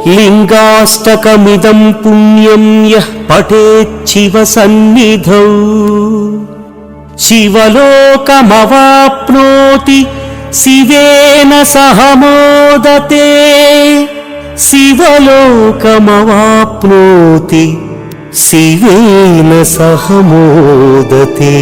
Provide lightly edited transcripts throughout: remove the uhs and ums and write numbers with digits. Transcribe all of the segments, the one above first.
ಲಿಂಗಾಷ್ಟಕಮಿದಂ ಪುಣ್ಯಂ ಯಃ ಪಠೇಚ್ಛಿವ ಸನ್ನಿಧೌ ಶಿವಲೋಕಮವಾಪ್ನೋತಿ ಶಿವೇನ ಸಹ ಮೋದತೆ ಶಿವಲೋಕಮವಾಪ್ನೋತಿ ಶಿವೇನ ಸಹ ಮೋದತೆ.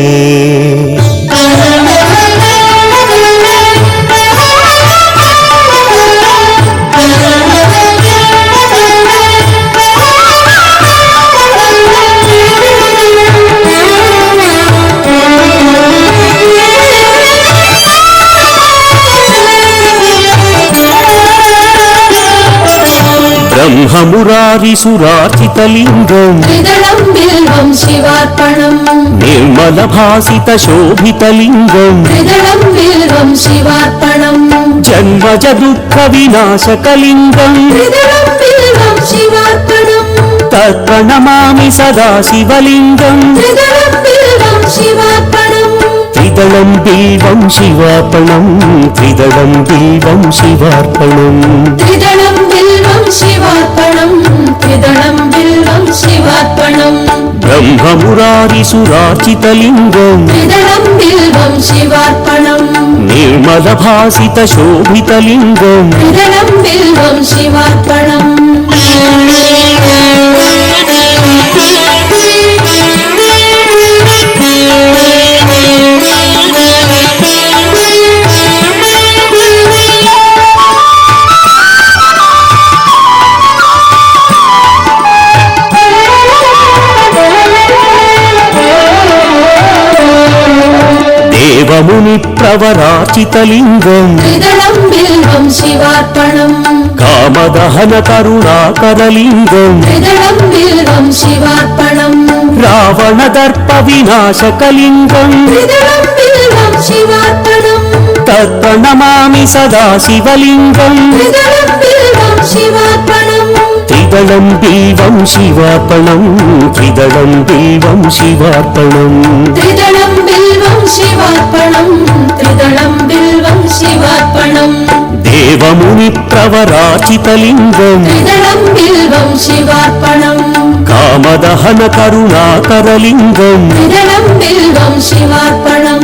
ब्रह्ममुरारिसुरार्चितलिङ्गं त्रिदलं बिल्वं शिवार्पणं निर्मलभासितशोभितलिङ्गं त्रिदलं बिल्वं शिवार्पणं जन्मज दुःखविनाशकलिङ्गं त्रिदलं बिल्वं शिवार्पणं तत्प्रणमामि सदा शिवलिङ्गं त्रिदलं बिल्वं शिवार्पणं त्रिदलं बिल्वं शिवार्पणं त्रिदलं बिल्वं शिवार्पणं त्रिदलं बिल्वं शिवार्पणं त्रिदलं बिल्वं शिवार्पणं ब्रह्ममुरारिसुरार्चितलिङ्गं त्रिदलं बिल्वं शिवार्पणं निर्मलभासितशोभितलिङ्गं त्रिदलं बिल्वं शिवार्पणं देवमुनिप्रवराचितलिङ्गं त्रिदलं बिल्वं शिवार्पणं कामदहनकरुणाकरलिङ्गं त्रिदलं बिल्वं शिवार्पणं रावणदर्पविनाशकलिङ्गं त्रिदलं बिल्वं शिवार्पणं तत्प्रणमामि सदा शिवलिङ्गं त्रिदलं बिल्वं शिवार्पणं त्रिदलं बिल्वं शिवार्पणं त्रिदलं बिल्वं शिवार्पणं त्रिदलं बिल्वं शिवार्पणं त्रिदलं बिल्वं शिवार्पणं देवमुनिप्रवराचितलिङ्गं त्रिदलं बिल्वं शिवार्पणं कामदहनकरुणाकरलिङ्गं त्रिदलं बिल्वं शिवार्पणं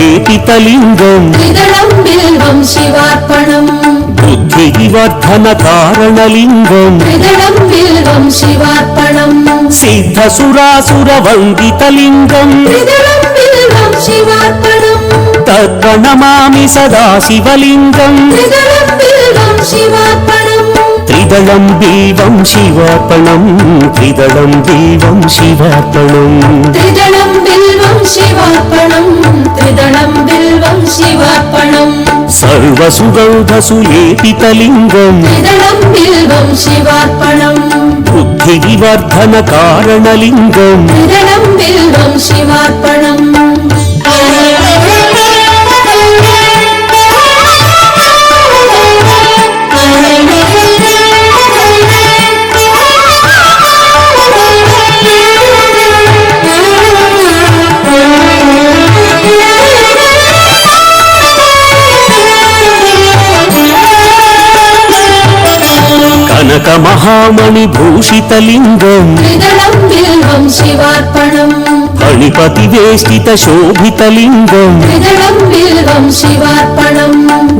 सर्वसुगन्धसुलेपितलिङ्गं त्रिदलं बिल्वं शिवार्पणं बुद्धिविवर्धनकारणलिङ्गं त्रिदलं बिल्वं शिवार्पणं सिद्धसुरासुरवन्दितलिङ्गं त्रिदलं बिल्वं शिवार्पणं तत्प्रणमामि सदा शिवलिङ्गं त्रिदलं बिल्वं शिवार्पणं त्रिदलं बिल्वं शिवार्पणं त्रिदलं बिल्वं शिवार्पणं त्रिदलं बिल्वं शिवार्पणं त्रिदलं बिल्वं शिवार्पणं सर्वसुगन्धसुलेपितलिङ्गं त्रिदलं बिल्वं शिवार्पणं बुद्धिविवर्धनकारणलिङ्गं त्रिदलं बिल्वं शिवार्पणं कनकमहामणिभूषितलिङ्गं त्रिदलं बिल्वं शिवार्पणं फणिपतिवेष्टितशोभितलिङ्गं त्रिदलं बिल्वं शिवार्पणं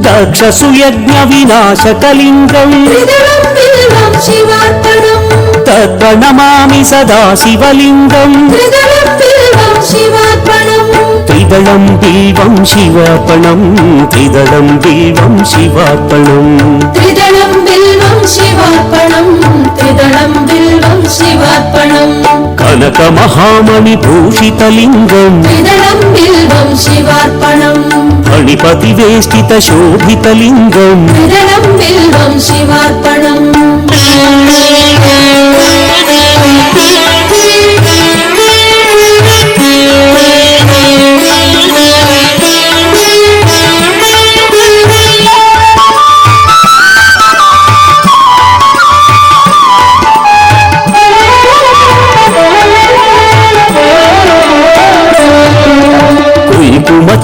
दक्षसुयज्ञविनाशकलिङ्गं त्रिदलं बिल्वं शिवार्पणं तत्प्रणमामि सदा शिवलिङ्गं त्रिदलं बिल्वं शिवार्पणं त्रिदलं बिल्वं शिवार्पणं त्रिदलं बिल्वं शिवार्पणं त्रिदलं बिल्वं शिवार्पणं त्रिदलं बिल्वं शिवार्पणं कनकमहामणिभूषितलिङ्गं त्रिदलं बिल्वं शिवार्पणं फणिपतिवेष्टितशोभितलिङ्गं त्रिदलं बिल्वं शिवार्पणं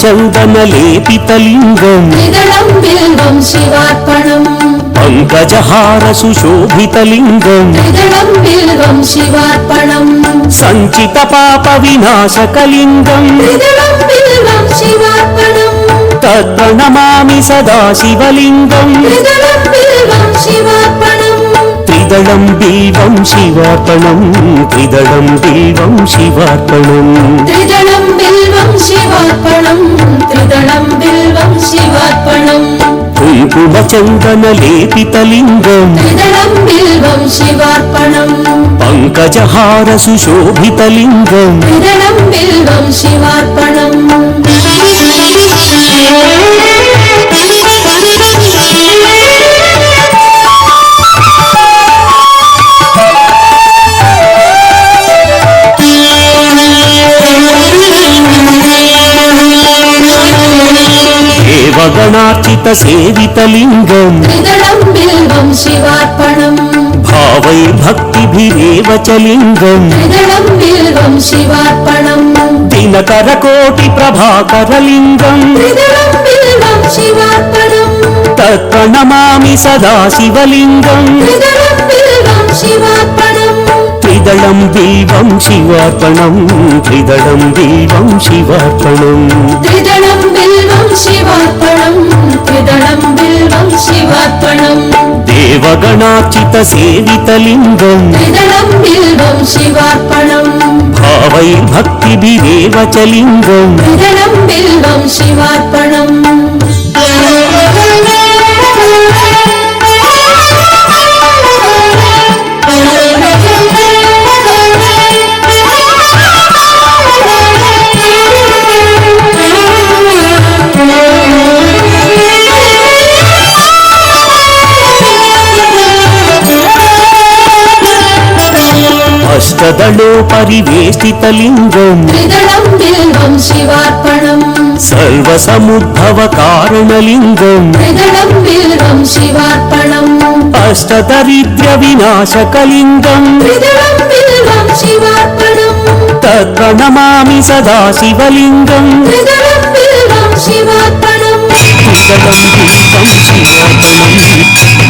चन्दनलेपितलिङ्गम् त्रिदलं बिल्वं शिवार्पणम् पङ्कजहारसुशोभितलिङ्गम् त्रिदलं बिल्वं शिवार्पणम् सञ्चितपापविनाशकलिङ्गम् त्रिदलं बिल्वं शिवार्पणम् तत्प्रणमामि सदा शिवलिङ्गम् त्रिदलं बिल्वं शिवार्पणम् त्रिदलं बिल्वं शिवार्पणम् त्रिदलं बिल्वं शिवार्पणम् त्रिदलं बिल्वं शिवार्पणम् त्रिदलं बिल्वं शिवार्पणम् कुङ्कुमचन्दनलेपितलिङ्गम् त्रिदलं बिल्वं शिवार्पणम् पङ्कजहारसुशोभितलिङ्गम् त्रिदलं बिल्वं शिवार्पणम् देवगणार्चितसेवितलिङ्गम् त्रिदलं बिल्वं शिवार्पणम् भावैर्भक्तिभिरेव च लिङ्गम् त्रिदलं बिल्वं शिवार्पणम् दिनकरकोटिप्रभाकरलिङ्गम् त्रिदलं बिल्वं शिवार्पणम् तत्प्रणमामि सदा शिवलिङ्गम् त्रिदलं बिल्वं शिवार्पणम् त्रिदलं बिल्वं शिवार्पणम् त्रिदलं बिल्वं शिवार्पणम् त्रिदलं बिल्वं शिवार्पणम् त्रिदलं बिल्वं शिवार्पणम् देवगणार्चितसेवितलिङ्गम् त्रिदलं बिल्वं शिवार्पणम् भावैर्भक्तिभिरेव च लिङ्गम् त्रिदलं बिल्वं शिवार्पणम् अष्टदलोपरिवेष्टितलिङ्गम् त्रिदलं बिल्वं शिवार्पणम् सर्वसमुद्भवकारणलिङ्गम् त्रिदलं बिल्वं शिवार्पणम् अष्टदरिद्र्यविनाशकलिङ्गम् त्रिदलं बिल्वं शिवार्पणम् तत्प्रणमामि सदा शिवलिङ्गम् त्रिदलं बिल्वं शिवार्पणम् त्रिदलं बिल्वं शिवार्पणम्